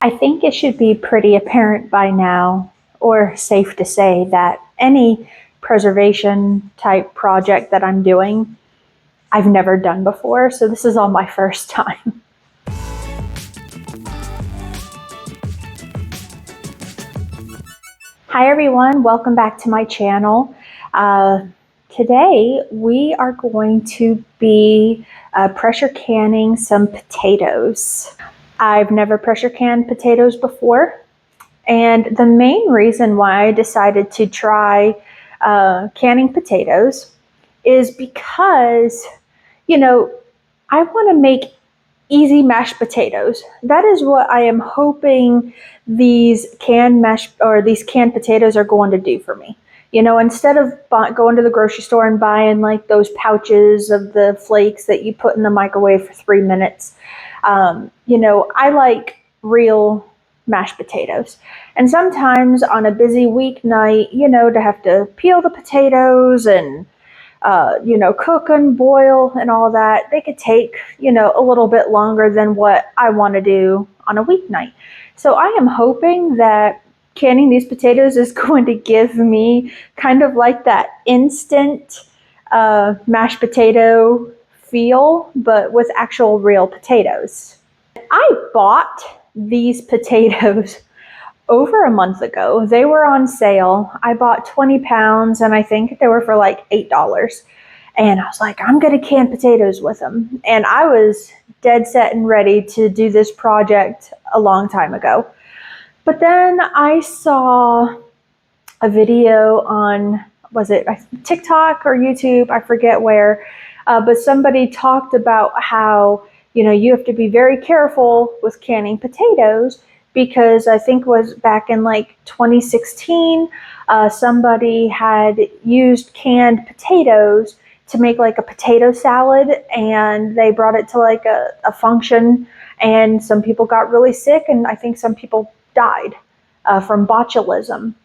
I think it should be pretty apparent by now, or safe to say, that any preservation type project that I'm doing, I've never done before, so this is all my first time. Hi everyone, welcome back to my channel. Today we are going to be pressure canning some potatoes. I've never pressure canned potatoes before, and the main reason why I decided to try canning potatoes is because, I want to make easy mashed potatoes. That is what I am hoping these canned potatoes are going to do for me. Instead of going to the grocery store and buying like those pouches of the flakes that you put in the microwave for 3 minutes, I like real mashed potatoes. And sometimes on a busy weeknight, to have to peel the potatoes and cook and boil and all that, they could take, a little bit longer than what I want to do on a weeknight. So I am hoping that canning these potatoes is going to give me kind of like that instant mashed potato feel, but with actual real potatoes. I bought these potatoes over a month ago. They were on sale. I bought 20 pounds and I think they were for like $8. And I was like, I'm going to can potatoes with them. And I was dead set and ready to do this project a long time ago. But then I saw a video on, was it TikTok or YouTube? I forget where. But somebody talked about how, you have to be very careful with canning potatoes, because I think it was back in like 2016, somebody had used canned potatoes to make like a potato salad, and they brought it to like a function, and some people got really sick, and I think some people died from botulism.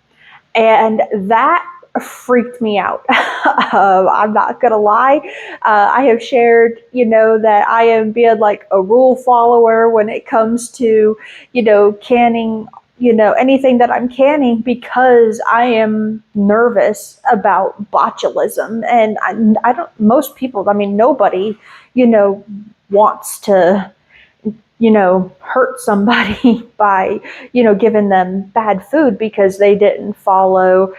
And that freaked me out. I'm not gonna lie. I have shared, that I am being like a rule follower when it comes to, canning, anything that I'm canning, because I am nervous about botulism. And I don't, most people, nobody, wants to, hurt somebody by, giving them bad food because they didn't follow,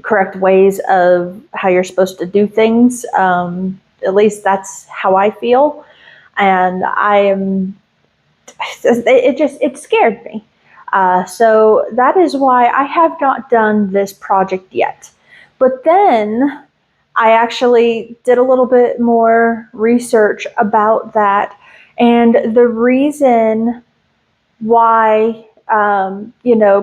correct ways of how you're supposed to do things. At least that's how I feel. And it scared me. So that is why I have not done this project yet. But then I actually did a little bit more research about that. And the reason why,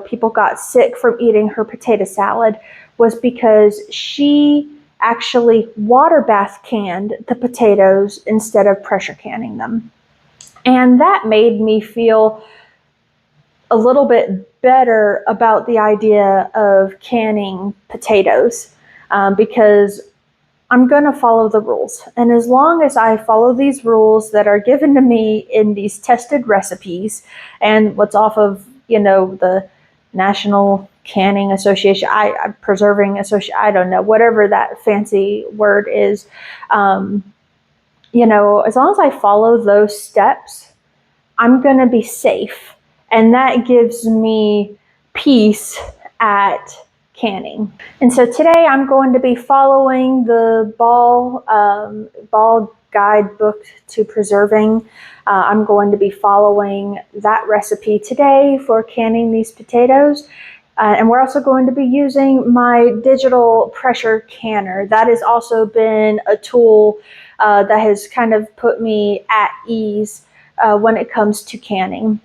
people got sick from eating her potato salad was because she actually water bath canned the potatoes instead of pressure canning them. And that made me feel a little bit better about the idea of canning potatoes, because I'm going to follow the rules. And as long as I follow these rules that are given to me in these tested recipes and what's off of, the National Canning Association, Preserving Association, I don't know, whatever that fancy word is, as long as I follow those steps, I'm going to be safe. And that gives me peace at canning. And so today I'm going to be following the Ball Guidebook to Preserving. I'm going to be following that recipe today for canning these potatoes. And we're also going to be using my digital pressure canner. That has also been a tool that has kind of put me at ease when it comes to canning.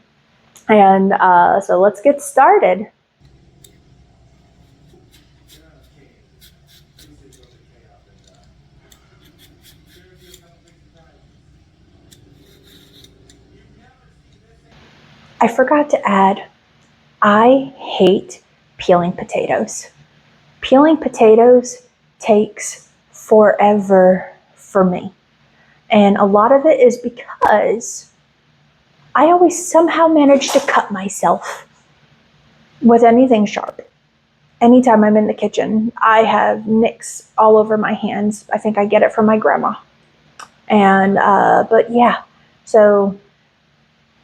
And so let's get started. I forgot to add, I hate peeling potatoes. Peeling potatoes takes forever for me. And a lot of it is because I always somehow manage to cut myself with anything sharp. Anytime I'm in the kitchen, I have nicks all over my hands. I think I get it from my grandma. And, but yeah, so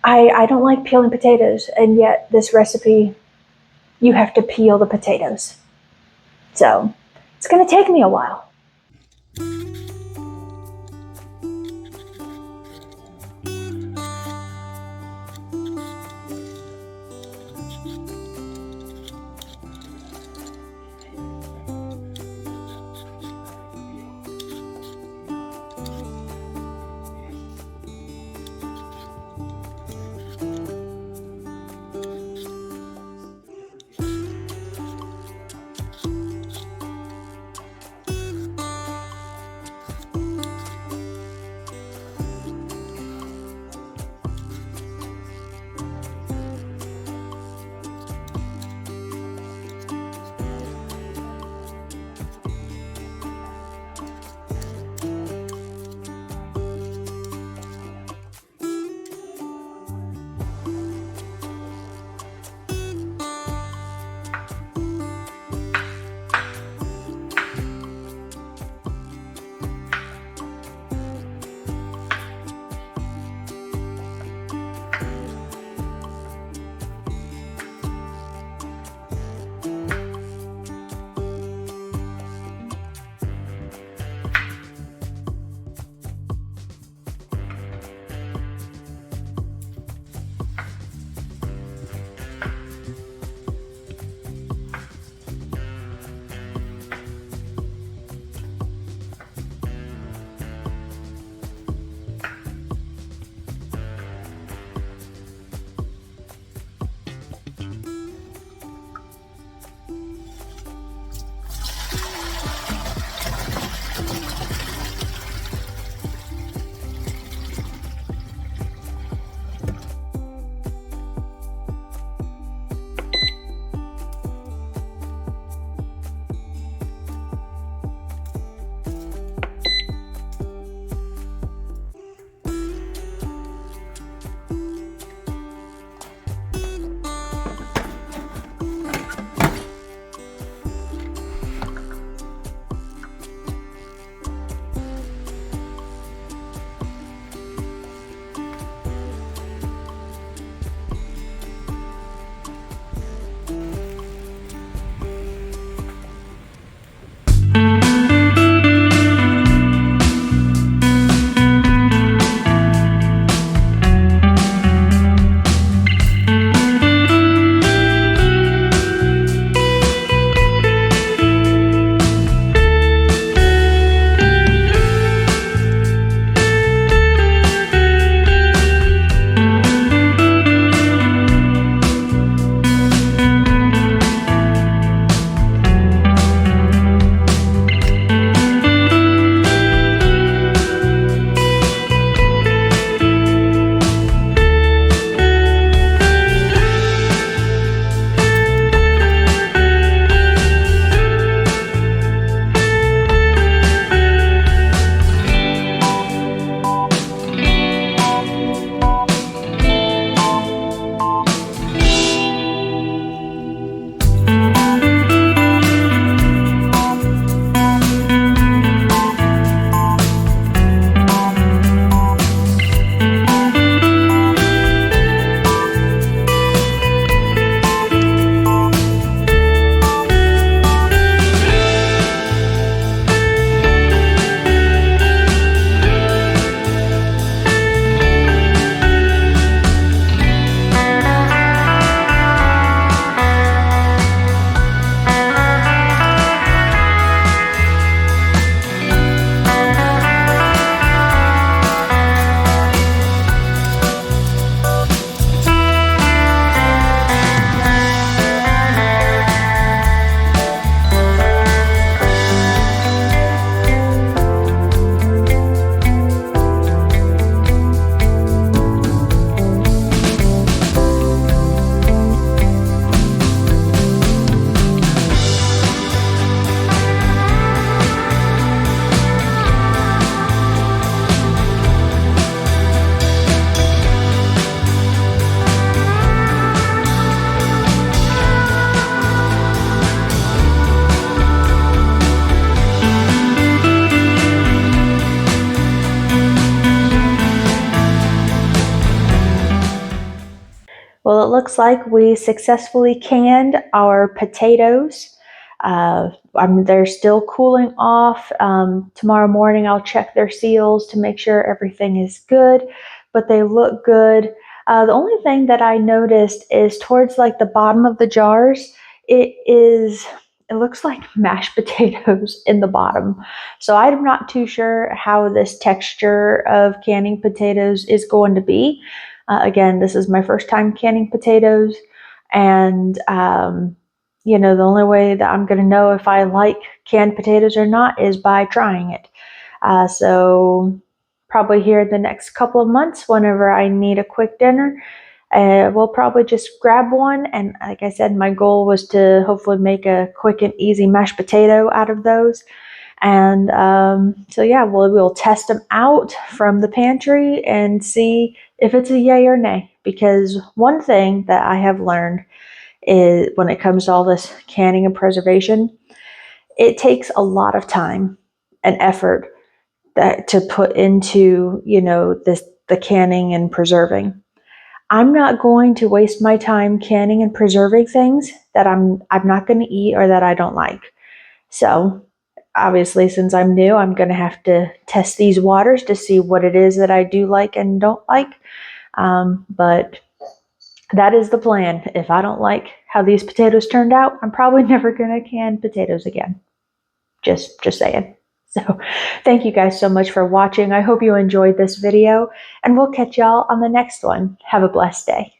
I don't like peeling potatoes, and yet this recipe, you have to peel the potatoes. So it's going to take me a while. Well, it looks like we successfully canned our potatoes. They're still cooling off. Tomorrow morning I'll check their seals to make sure everything is good, but they look good. The only thing that I noticed is towards like the bottom of the jars, it looks like mashed potatoes in the bottom. So I'm not too sure how this texture of canning potatoes is going to be. Again, this is my first time canning potatoes, and the only way that I'm going to know if I like canned potatoes or not is by trying it. So probably here the next couple of months, whenever I need a quick dinner, we'll probably just grab one. And like I said, my goal was to hopefully make a quick and easy mashed potato out of those. And so yeah, we'll test them out from the pantry and see if it's a yay or nay. Because one thing that I have learned is when it comes to all this canning and preservation, it takes a lot of time and effort to put into the canning and preserving. I'm not going to waste my time canning and preserving things that I'm not going to eat or that I don't like. So obviously, since I'm new, I'm going to have to test these waters to see what it is that I do like and don't like. But that is the plan. If I don't like how these potatoes turned out, I'm probably never going to can potatoes again. Just saying. So thank you guys so much for watching. I hope you enjoyed this video, and we'll catch y'all on the next one. Have a blessed day.